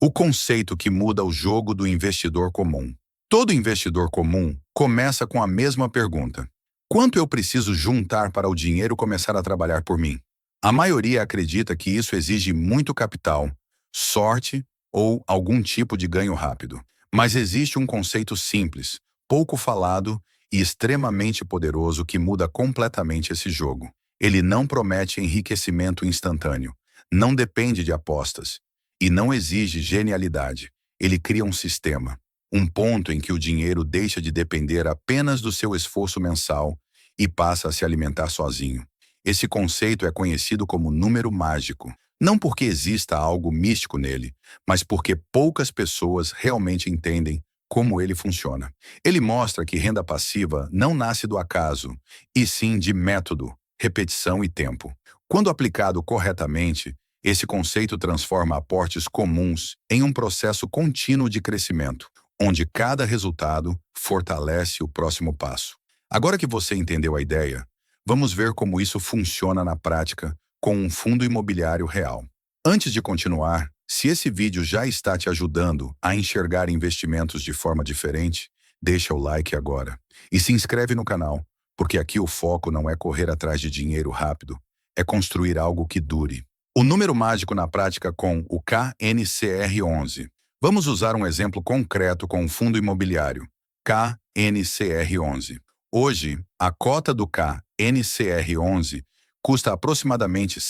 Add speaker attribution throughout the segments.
Speaker 1: O conceito que muda o jogo do investidor comum. Todo investidor comum começa com a mesma pergunta: quanto eu preciso juntar para o dinheiro começar a trabalhar por mim? A maioria acredita que isso exige muito capital, sorte ou algum tipo de ganho rápido. Mas existe um conceito simples, pouco falado e extremamente poderoso que muda completamente esse jogo. Ele não promete enriquecimento instantâneo, não depende de apostas e não exige genialidade. Ele cria um sistema, um ponto em que o dinheiro deixa de depender apenas do seu esforço mensal e passa a se alimentar sozinho. Esse conceito é conhecido como número mágico, não porque exista algo místico nele, mas porque poucas pessoas realmente entendem como ele funciona. Ele mostra que renda passiva não nasce do acaso, e sim de método, repetição e tempo. Quando aplicado corretamente, esse conceito transforma aportes comuns em um processo contínuo de crescimento, onde cada resultado fortalece o próximo passo. Agora que você entendeu a ideia, vamos ver como isso funciona na prática com um fundo imobiliário real. Antes de continuar, se esse vídeo já está te ajudando a enxergar investimentos de forma diferente, deixa o like agora e se inscreve no canal, porque aqui o foco não é correr atrás de dinheiro rápido, é construir algo que dure. O número mágico na prática com o KNCR11. Vamos usar um exemplo concreto com um fundo imobiliário, KNCR11. Hoje, a cota do KNCR11 custa aproximadamente R$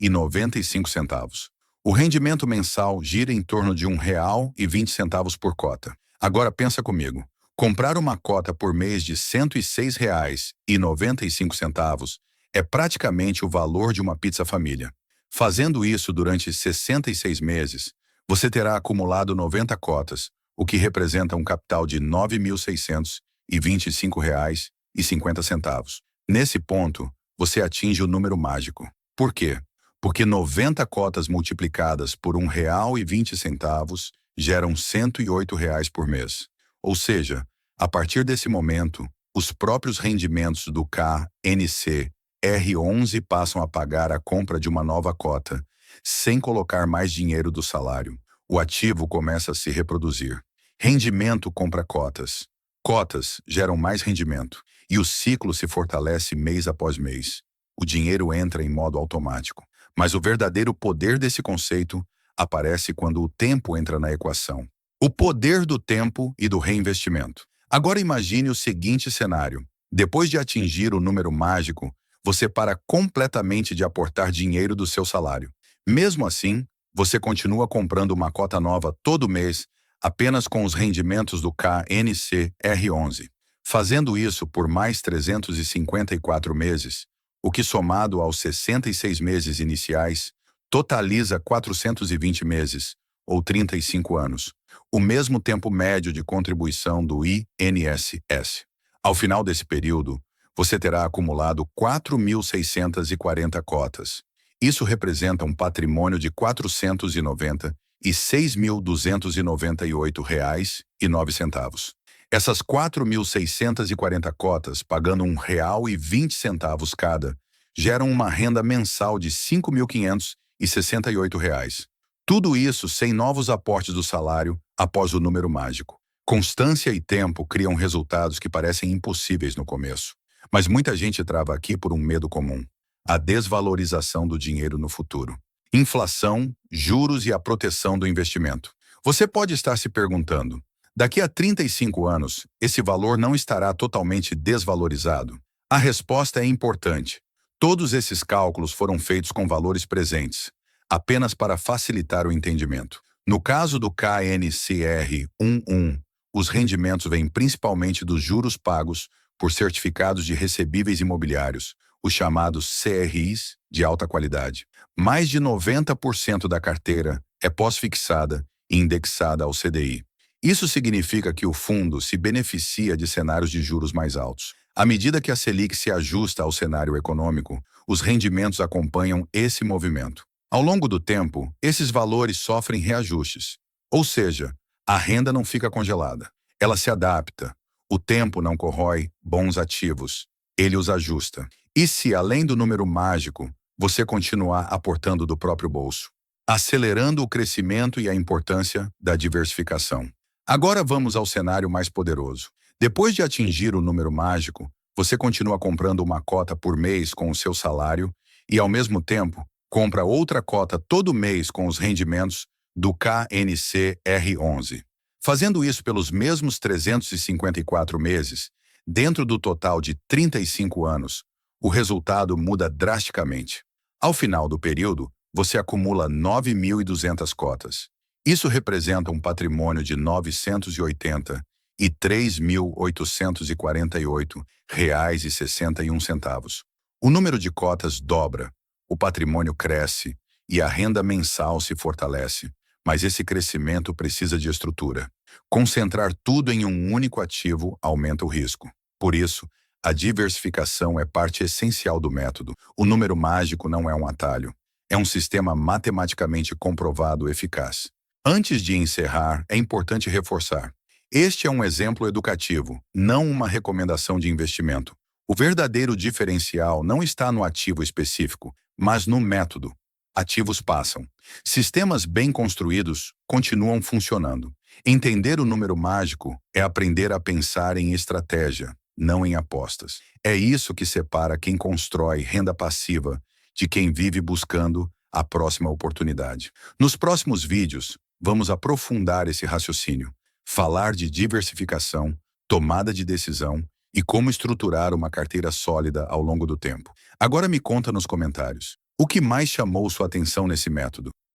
Speaker 1: 106,95. O rendimento mensal gira em torno de R$ 1,20 por cota. Agora pensa comigo, comprar uma cota por mês de R$ 106,95 é praticamente o valor de uma pizza família. Fazendo isso durante 66 meses, você terá acumulado 90 cotas, o que representa um capital de R$ 9.625,50. Nesse ponto, você atinge o número mágico. Por quê? Porque 90 cotas multiplicadas por R$ 1,20 geram R$ 108 por mês. Ou seja, a partir desse momento, os próprios rendimentos do KNCR11 passam a pagar a compra de uma nova cota, sem colocar mais dinheiro do salário. O ativo começa a se reproduzir. Rendimento compra cotas. Cotas geram mais rendimento. E o ciclo se fortalece mês após mês. O dinheiro entra em modo automático. Mas o verdadeiro poder desse conceito aparece quando o tempo entra na equação. O poder do tempo e do reinvestimento. Agora imagine o seguinte cenário. Depois de atingir o número mágico, você para completamente de aportar dinheiro do seu salário. Mesmo assim, você continua comprando uma cota nova todo mês, apenas com os rendimentos do KNCR11. Fazendo isso por mais 354 meses, o que somado aos 66 meses iniciais, totaliza 420 meses, ou 35 anos, o mesmo tempo médio de contribuição do INSS. Ao final desse período, você terá acumulado 4.640 cotas. Isso representa um patrimônio de R$ 496.298,09. Essas 4.640 cotas, pagando R$ 1,20 cada, geram uma renda mensal de R$ 5.568. Tudo isso sem novos aportes do salário após o número mágico. Constância e tempo criam resultados que parecem impossíveis no começo. Mas muita gente trava aqui por um medo comum: a desvalorização do dinheiro no futuro. Inflação, juros e a proteção do investimento. Você pode estar se perguntando: daqui a 35 anos, esse valor não estará totalmente desvalorizado? A resposta é importante. Todos esses cálculos foram feitos com valores presentes, apenas para facilitar o entendimento. No caso do KNCR11, os rendimentos vêm principalmente dos juros pagos por certificados de recebíveis imobiliários, os chamados CRIs de alta qualidade. Mais de 90% da carteira é pós-fixada e indexada ao CDI. Isso significa que o fundo se beneficia de cenários de juros mais altos. À medida que a Selic se ajusta ao cenário econômico, os rendimentos acompanham esse movimento. Ao longo do tempo, esses valores sofrem reajustes. Ou seja, a renda não fica congelada. Ela se adapta. O tempo não corrói bons ativos. Ele os ajusta. E se, além do número mágico, você continuar aportando do próprio bolso? acelerando o crescimento e a importância da diversificação. Agora vamos ao cenário mais poderoso. Depois de atingir o número mágico, você continua comprando uma cota por mês com o seu salário e, ao mesmo tempo, compra outra cota todo mês com os rendimentos do KNCR11. Fazendo isso pelos mesmos 354 meses, dentro do total de 35 anos, o resultado muda drasticamente. Ao final do período, você acumula 9.200 cotas. Isso representa um patrimônio de R$ 983.848,61. O número de cotas dobra, o patrimônio cresce e a renda mensal se fortalece. Mas esse crescimento precisa de estrutura. Concentrar tudo em um único ativo aumenta o risco. Por isso, a diversificação é parte essencial do método. O número mágico não é um atalho. É um sistema matematicamente comprovado eficaz. Antes de encerrar, é importante reforçar. Este é um exemplo educativo, não uma recomendação de investimento. O verdadeiro diferencial não está no ativo específico, mas no método. Ativos passam. Sistemas bem construídos continuam funcionando. Entender o número mágico é aprender a pensar em estratégia, não em apostas. É isso que separa quem constrói renda passiva de quem vive buscando a próxima oportunidade. Nos próximos vídeos, vamos aprofundar esse raciocínio, falar de diversificação, tomada de decisão e como estruturar uma carteira sólida ao longo do tempo. Agora me conta nos comentários. O que mais chamou sua atenção nesse método?